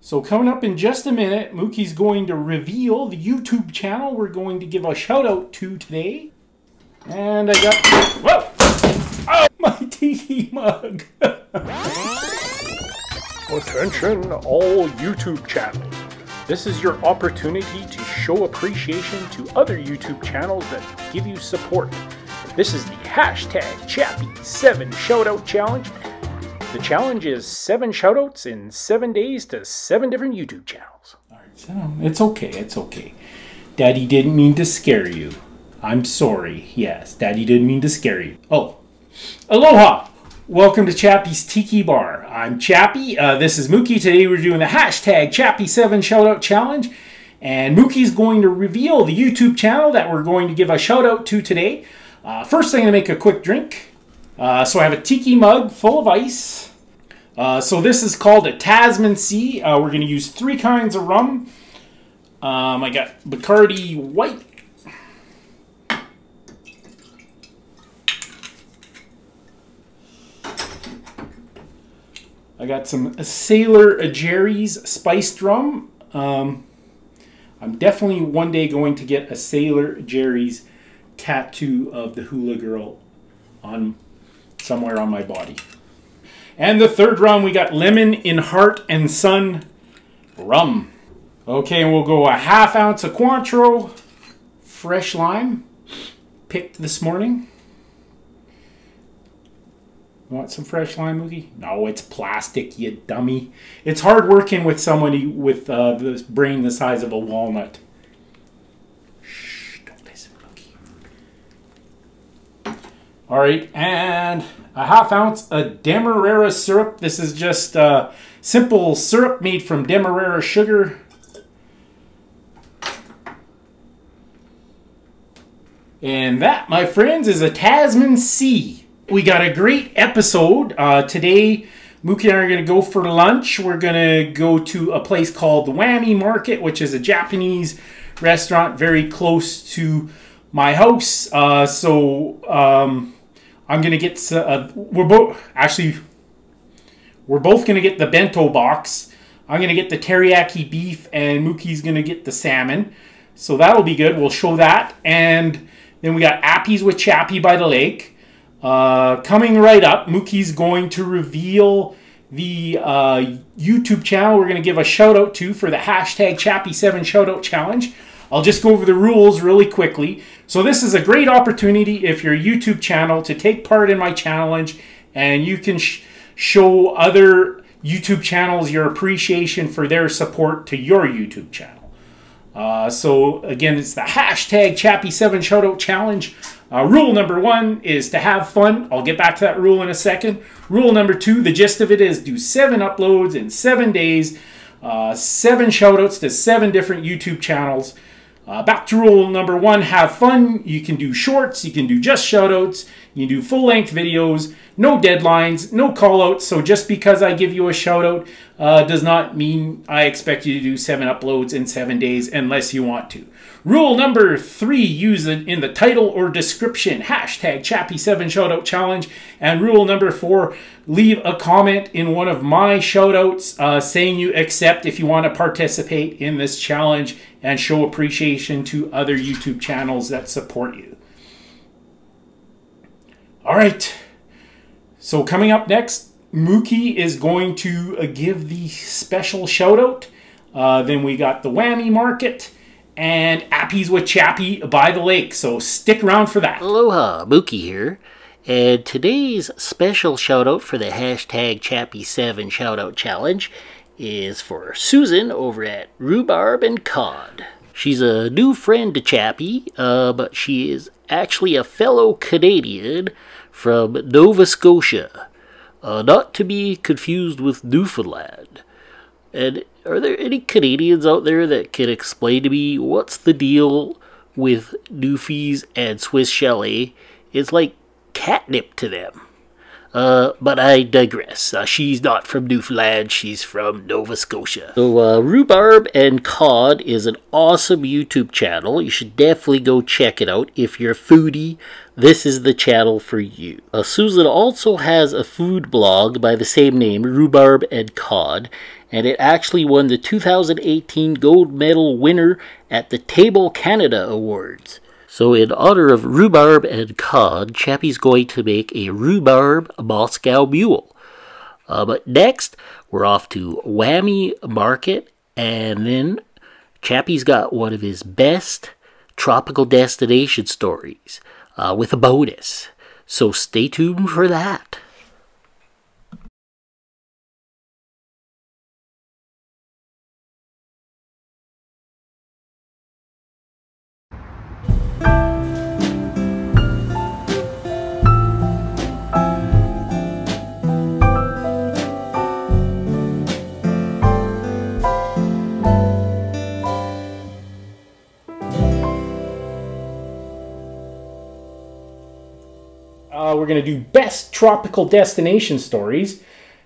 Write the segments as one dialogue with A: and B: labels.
A: So coming up in just a minute, Mookie's going to reveal the YouTube channel we're going to give a shout out to today. And I got, whoa! Oh, my Tiki mug! Attention all YouTube channels. This is your opportunity to show appreciation to other YouTube channels that give you support. This is the hashtag Chappy 7 Shoutout Challenge. The challenge is 7 shoutouts in 7 days to 7 different YouTube channels. Alright, so it's okay, it's okay. Daddy didn't mean to scare you. I'm sorry. Yes, Daddy didn't mean to scare you. Oh, aloha! Welcome to Chappy's Tiki Bar. I'm Chappy. This is Mookie. Today we're doing the hashtag Chappy 7 Shoutout Challenge. And Mookie's going to reveal the YouTube channel that we're going to give a shout out to today. First, I'm going to make a quick drink. So I have a Tiki mug full of ice. So this is called a Tasman Sea. We're going to use 3 kinds of rum. I got Bacardi White. I got some Sailor Jerry's spiced rum. I'm definitely one day going to get a Sailor Jerry's tattoo of the hula girl on somewhere on my body. And the third rum, we got Lemon in Heart and Sun rum. Okay, and we'll go a ½ ounce of Cointreau fresh lime, picked this morning. Want some fresh lime, Mookie? No, it's plastic, you dummy. It's hard working with somebody with the brain the size of a walnut. Shh, don't listen, Mookie. All right, and a ½ ounce of Demerara syrup. This is just simple syrup made from Demerara sugar. And that, my friends, is a Tasman Sea. We got a great episode. Today, Mookie and I are going to go for lunch. We're going to go to a place called the Wami Market, which is a Japanese restaurant very close to my house. I'm going to get... we're both going to get the bento box. I'm going to get the teriyaki beef, and Mookie's going to get the salmon. So that'll be good. We'll show that. And then we got Appies with Chappy by the lake. Coming right up, Mookie's going to reveal the YouTube channel we're going to give a shout out to for the hashtag Chappy 7 Shoutout Challenge. I'll just go over the rules really quickly. So this is a great opportunity if you're a YouTube channel to take part in my challenge, and you can show other YouTube channels your appreciation for their support to your YouTube channel. So again, it's the hashtag Chappy 7 Shoutout Challenge. Rule number 1 is to have fun. I'll get back to that rule in a second. Rule number 2, the gist of it is do 7 uploads in 7 days, 7 shoutouts to 7 different YouTube channels. Back to rule number 1, have fun. You can do shorts, you can do just shoutouts, you can do full-length videos, no deadlines, no callouts. So just because I give you a shoutout does not mean I expect you to do 7 uploads in 7 days unless you want to. Rule number 3, use it in the title or description, hashtag Chappy 7 Shoutout Challenge. And rule number 4, leave a comment in one of my shoutouts saying you accept if you want to participate in this challenge and show appreciation to other YouTube channels that support you. All right, so coming up next, Mookie is going to give the special shoutout. Then we got the Wami Market and Appies with Chappy by the lake. So stick around for that.
B: Aloha, Mookie here. And today's special shoutout for the hashtag Chappy 7 Shoutout Challenge is for Susan over at Rhubarb and Cod. She's a new friend to Chappy, but she is actually a fellow Canadian from Nova Scotia. Not to be confused with Newfoundland. And are there any Canadians out there that can explain to me what's the deal with Newfies and Swiss Chalet? It's like catnip to them. But I digress. She's not from Newfoundland, she's from Nova Scotia. So Rhubarb and Cod is an awesome YouTube channel. You should definitely go check it out. If you're a foodie, this is the channel for you. Susan also has a food blog by the same name, Rhubarb and Cod, and it actually won the 2018 gold medal winner at the Table Canada Awards. So in honor of rhubarb and cod, Chappy's going to make a Rhubarb Moscow Mule. But next, we're off to Wami Market, and then Chappy's got one of his best tropical destination stories with a bonus. So stay tuned for that.
A: We're going to do best tropical destination stories.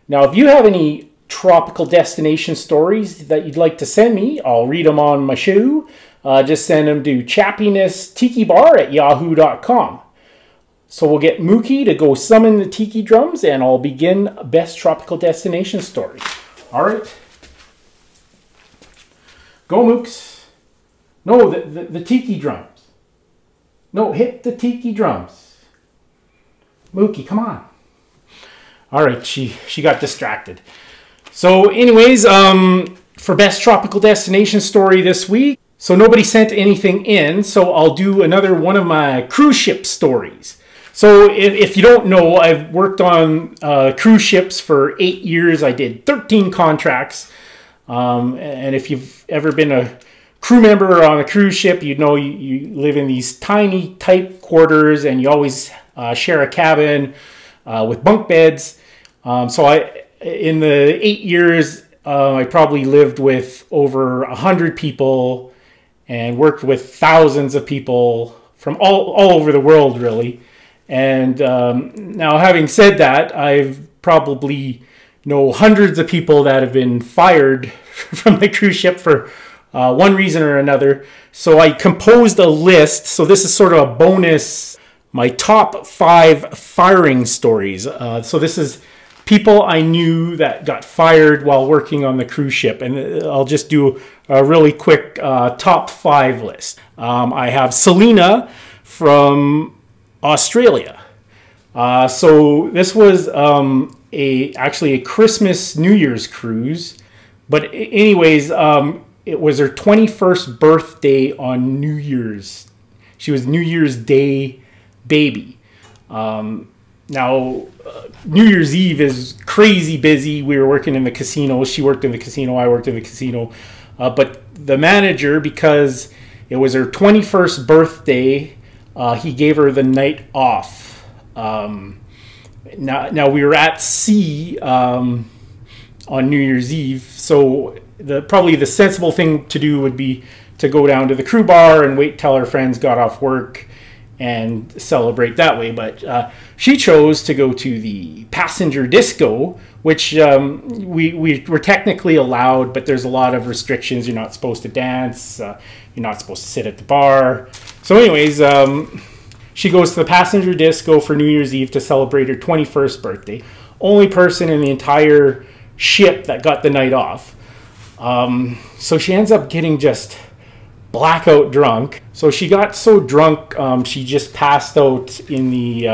A: Now, if you have any tropical destination stories that you'd like to send me, I'll read them on my show. Just send them to chappinessTikiBar@yahoo.com. So we'll get Mookie to go summon the tiki drums, and I'll begin best tropical destination story. All right. Go, Mooks. No, the tiki drums. No, hit the tiki drums. Mookie, come on. All right, she got distracted. So anyways, for best tropical destination story this week, so nobody sent anything in, so I'll do another one of my cruise ship stories. So if you don't know, I've worked on cruise ships for 8 years. I did 13 contracts. And if you've ever been a crew member on a cruise ship, you know you live in these tiny, tight quarters, and you always share a cabin with bunk beds. So in the 8 years, I probably lived with over 100 people and worked with thousands of people from all over the world, really. And now, having said that, I've probably know hundreds of people that have been fired from the cruise ship for one reason or another. So I composed a list. So this is sort of a bonus, my top 5 firing stories. So this is people I knew that got fired while working on the cruise ship. And I'll just do a really quick top 5 list. I have Selena from Australia. So this was actually a Christmas New Year's cruise. But anyways, it was her 21st birthday on New Year's. She was New Year's Day baby. Now, New Year's Eve is crazy busy. We were working in the casino. She worked in the casino. I worked in the casino. But the manager, because it was her 21st birthday, he gave her the night off. Now we were at sea on New Year's Eve, so probably the sensible thing to do would be to go down to the crew bar and wait till her friends got off work and celebrate that way. But she chose to go to the passenger disco, which we were technically allowed, but there's a lot of restrictions. You're not supposed to dance. You're not supposed to sit at the bar. So anyways, she goes to the passenger disco for New Year's Eve to celebrate her 21st birthday. Only person in the entire ship that got the night off. So she ends up getting just blackout drunk. So she got so drunk, she just passed out in the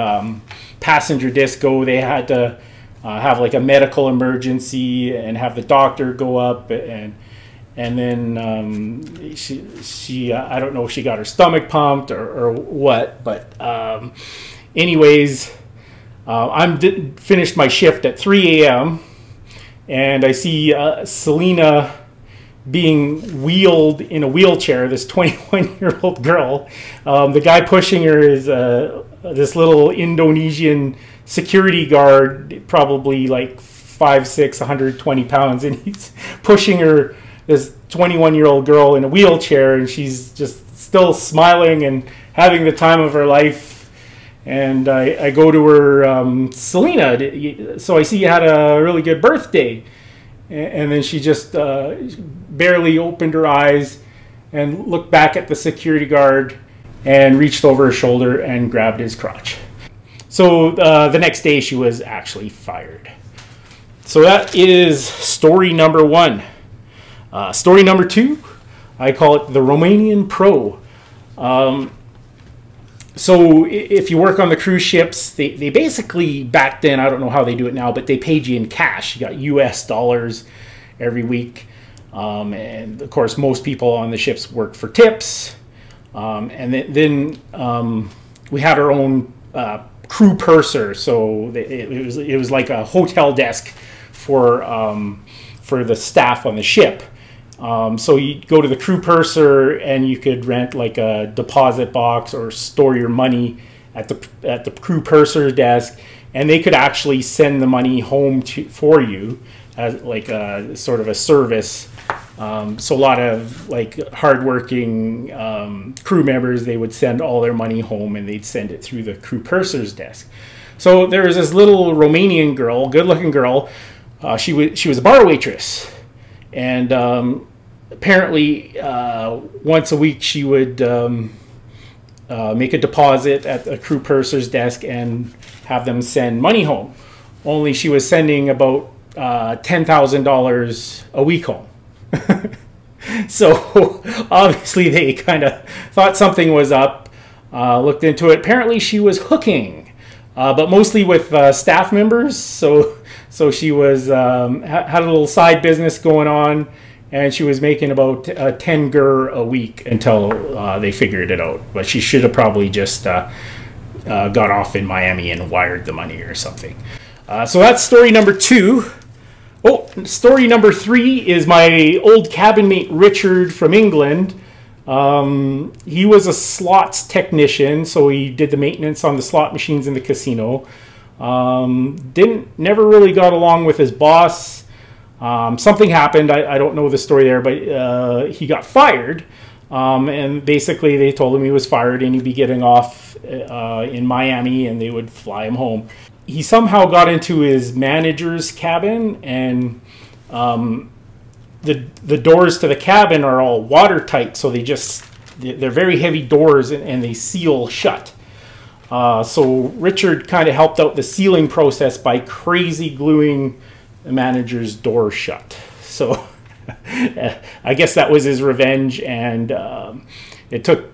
A: passenger disco. They had to have like a medical emergency and have the doctor go up, and then she I don't know if she got her stomach pumped or what, but anyways, I'm finished my shift at 3 a.m. and I see Selena being wheeled in a wheelchair, this 21-year-old girl. The guy pushing her is this little Indonesian security guard, probably like 5'6", 120 pounds, and he's pushing her, this 21-year-old girl, in a wheelchair, and she's just still smiling and having the time of her life. And I go to her, Selena, so I see you had a really good birthday. And then she just barely opened her eyes and looked back at the security guard and reached over her shoulder and grabbed his crotch. So the next day she was actually fired. So that is story number 1. Story number 2, I call it the Romanian Pro. So if you work on the cruise ships, they basically, back then, I don't know how they do it now, but they paid you in cash. You got US dollars every week. And of course, most people on the ships work for tips. And then we had our own crew purser. So it was like a hotel desk for the staff on the ship. So you go to the crew purser and you could rent like a deposit box or store your money at the crew purser's desk, and they could actually send the money home for you as like a sort of a service. So a lot of like hardworking crew members, they would send all their money home and they'd send it through the crew purser's desk. So there was this little Romanian girl, good-looking girl. She was a bar waitress, and apparently once a week she would make a deposit at the crew purser's desk and have them send money home. Only she was sending about $10,000 a week home. So obviously they kind of thought something was up, looked into it. Apparently she was hooking, but mostly with staff members. So she was had a little side business going on, and she was making about 10 gur a week until they figured it out. But she should have probably just got off in Miami and wired the money or something. So that's story number 2. Oh, story number 3 is my old cabin mate Richard from England. He was a slots technician, so he did the maintenance on the slot machines in the casino. Never really got along with his boss. Something happened. I don't know the story there, but he got fired. And basically they told him he was fired and he'd be getting off in Miami and they would fly him home. He somehow got into his manager's cabin, and the doors to the cabin are all watertight, so they're very heavy doors and they seal shut. So Richard kind of helped out the sealing process by crazy gluing the manager's door shut. So I guess that was his revenge, and it took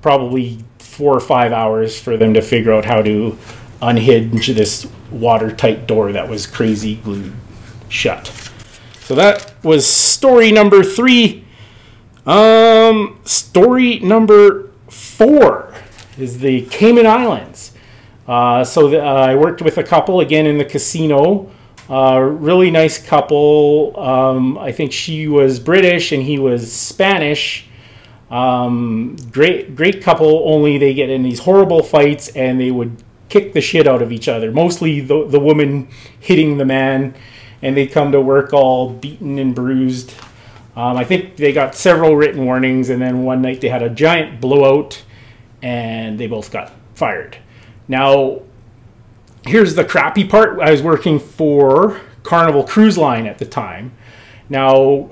A: probably 4 or 5 hours for them to figure out how to unhinge this watertight door that was crazy glued shut. So that was story number 3. Story number 4 is the Cayman Islands. I worked with a couple again in the casino. Really nice couple. I think she was British and he was Spanish. Great couple, only they get in these horrible fights and they would kick the shit out of each other. Mostly the woman hitting the man, and they come to work all beaten and bruised. I think they got several written warnings, and then one night they had a giant blowout and they both got fired. Now, here's the crappy part. I was working for Carnival Cruise Line at the time. Now,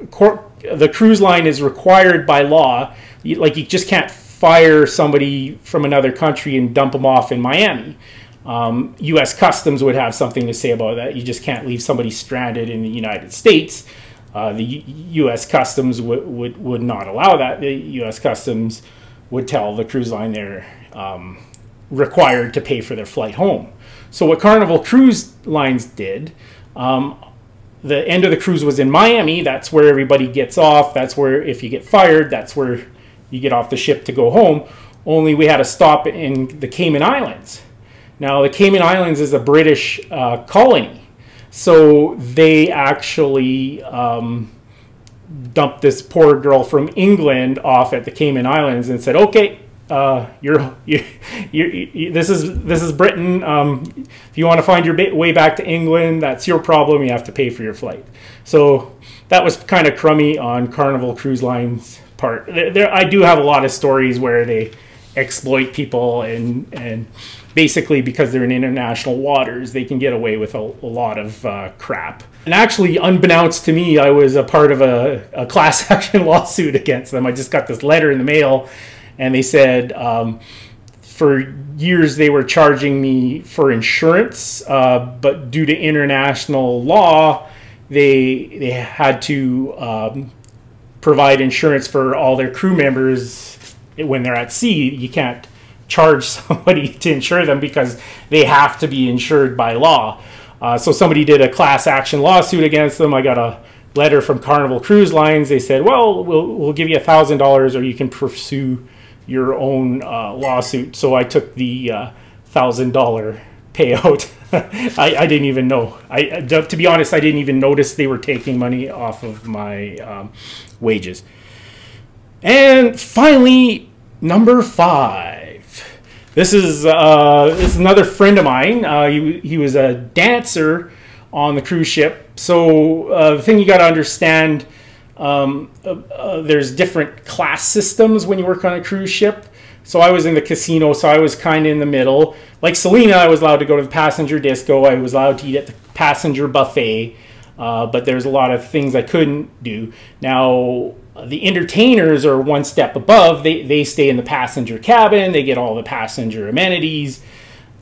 A: the cruise line is required by law. You just can't fire somebody from another country and dump them off in Miami. U.S. Customs would have something to say about that. You just can't leave somebody stranded in the United States. The U.S. Customs would not allow that. The U.S. Customs would tell the cruise line they're required to pay for their flight home. So what Carnival Cruise Lines did, the end of the cruise was in Miami. That's where everybody gets off. That's where, if you get fired, that's where you get off the ship to go home. Only we had a stop in the Cayman Islands. Now, the Cayman Islands is a British colony. So they actually dumped this poor girl from England off at the Cayman Islands and said, okay, this is Britain. If you want to find your way back to England, that's your problem. You have to pay for your flight. So that was kind of crummy on Carnival Cruise Line's part. I do have a lot of stories where they exploit people, and basically because they're in international waters, they can get away with a lot of crap. And actually, unbeknownst to me, I was a part of a class action lawsuit against them. I just got this letter in the mail, and they said, for years they were charging me for insurance, but due to international law, they had to provide insurance for all their crew members when they're at sea. You can't charge somebody to insure them because they have to be insured by law. So somebody did a class action lawsuit against them. I got a letter from Carnival Cruise Lines. They said, well, we'll give you $1,000 or you can pursue your own lawsuit. So I took the $1,000 payout. I didn't even know. To be honest, I didn't even notice they were taking money off of my wages. And finally, number 5. This is another friend of mine. He was a dancer on the cruise ship. So the thing you got to understand, there's different class systems when you work on a cruise ship. So I was in the casino, so I was kind of in the middle. Like Selena, I was allowed to go to the passenger disco. I was allowed to eat at the passenger buffet. But there's a lot of things I couldn't do. Now, the entertainers are one step above. They stay in the passenger cabin. They get all the passenger amenities.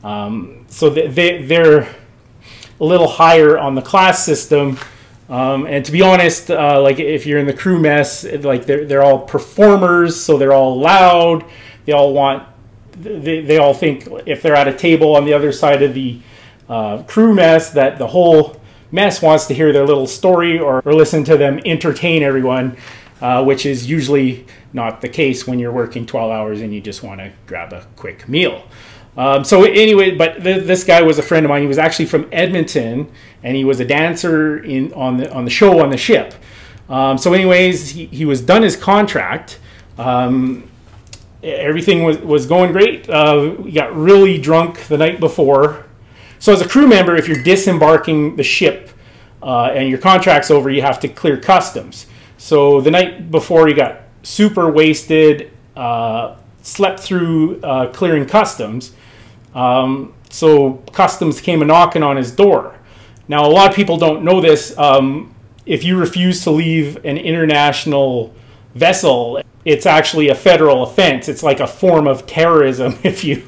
A: So they're a little higher on the class system. And to be honest, like if you're in the crew mess, like they're all performers, so they're all loud. They all want. They all think if they're at a table on the other side of the crew mess that the whole mess wants to hear their little story or listen to them entertain everyone, which is usually not the case when you're working 12 hours and you just want to grab a quick meal. So anyway, but this guy was a friend of mine. He was actually from Edmonton, and he was a dancer on the show on the ship. So anyways, he was done his contract. Everything was going great. We got really drunk the night before. So as a crew member, if you're disembarking the ship and your contract's over, you have to clear customs. So the night before, he got super wasted, slept through clearing customs. So customs came a knocking on his door. Now, a lot of people don't know this. If you refuse to leave an international vessel, it's actually a federal offense. It's like a form of terrorism if you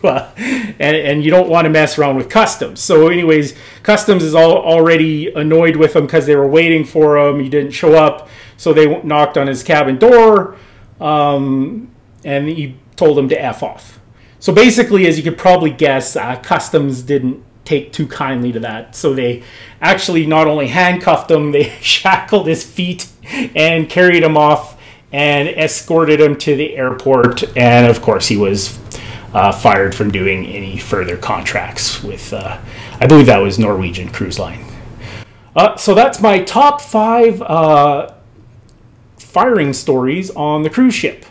A: and you don't want to mess around with customs. So anyways, customs is already annoyed with him because they were waiting for him. He didn't show up, so they knocked on his cabin door, and he told him to F off. So basically, as you could probably guess, customs didn't take too kindly to that. So they actually not only handcuffed him, they shackled his feet and carried him off and escorted him to the airport. And of course, he was fired from doing any further contracts with, I believe that was Norwegian Cruise Line. So that's my top 5 firing stories on the cruise ship.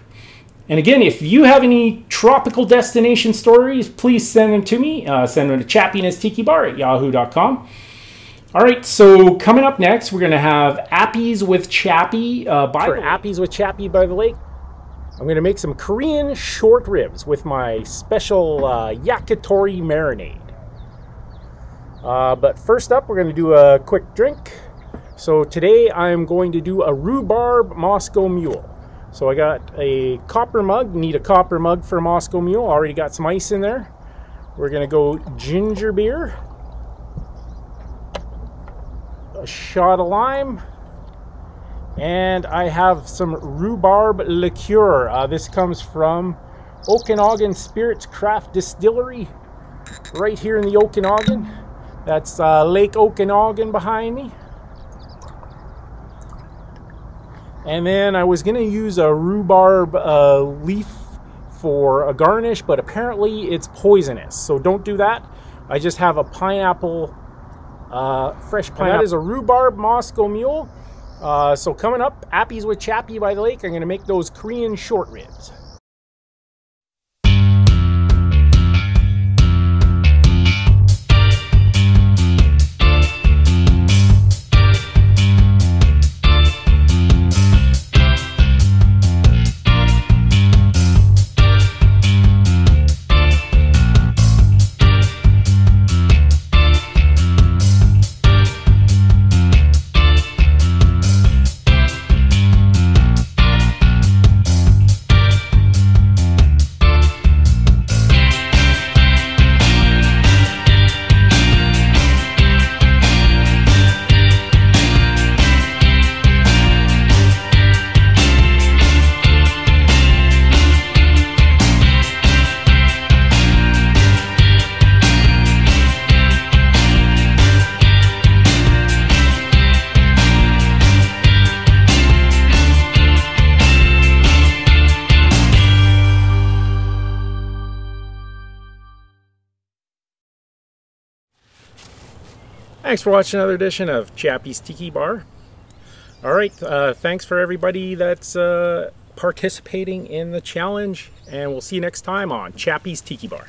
A: And again, if you have any tropical destination stories, please send them to me. Send them to chappy@yahoo.com. All right, so coming up next, we're going to have Appies with Chappy by the lake. I'm going to make some Korean short ribs with my special yakitori marinade. But first up, we're going to do a quick drink. So today I'm going to do a Rhubarb Moscow Mule. So I got a copper mug. Need a copper mug for a Moscow Mule. Already got some ice in there. We're going to go ginger beer, a shot of lime, and I have some rhubarb liqueur. This comes from Okanagan Spirits Craft Distillery right here in the Okanagan. That's Lake Okanagan behind me. And then I was going to use a rhubarb leaf for a garnish, but apparently it's poisonous, so don't do that. I just have a pineapple, fresh pineapple. And that is a Rhubarb Moscow Mule. So coming up, Appies with Chappy by the lake. I'm going to make those Korean short ribs.
C: Thanks for watching another edition of Chappy's Tiki Bar. All right, thanks for everybody that's participating in the challenge, and we'll see you next time on Chappy's Tiki Bar.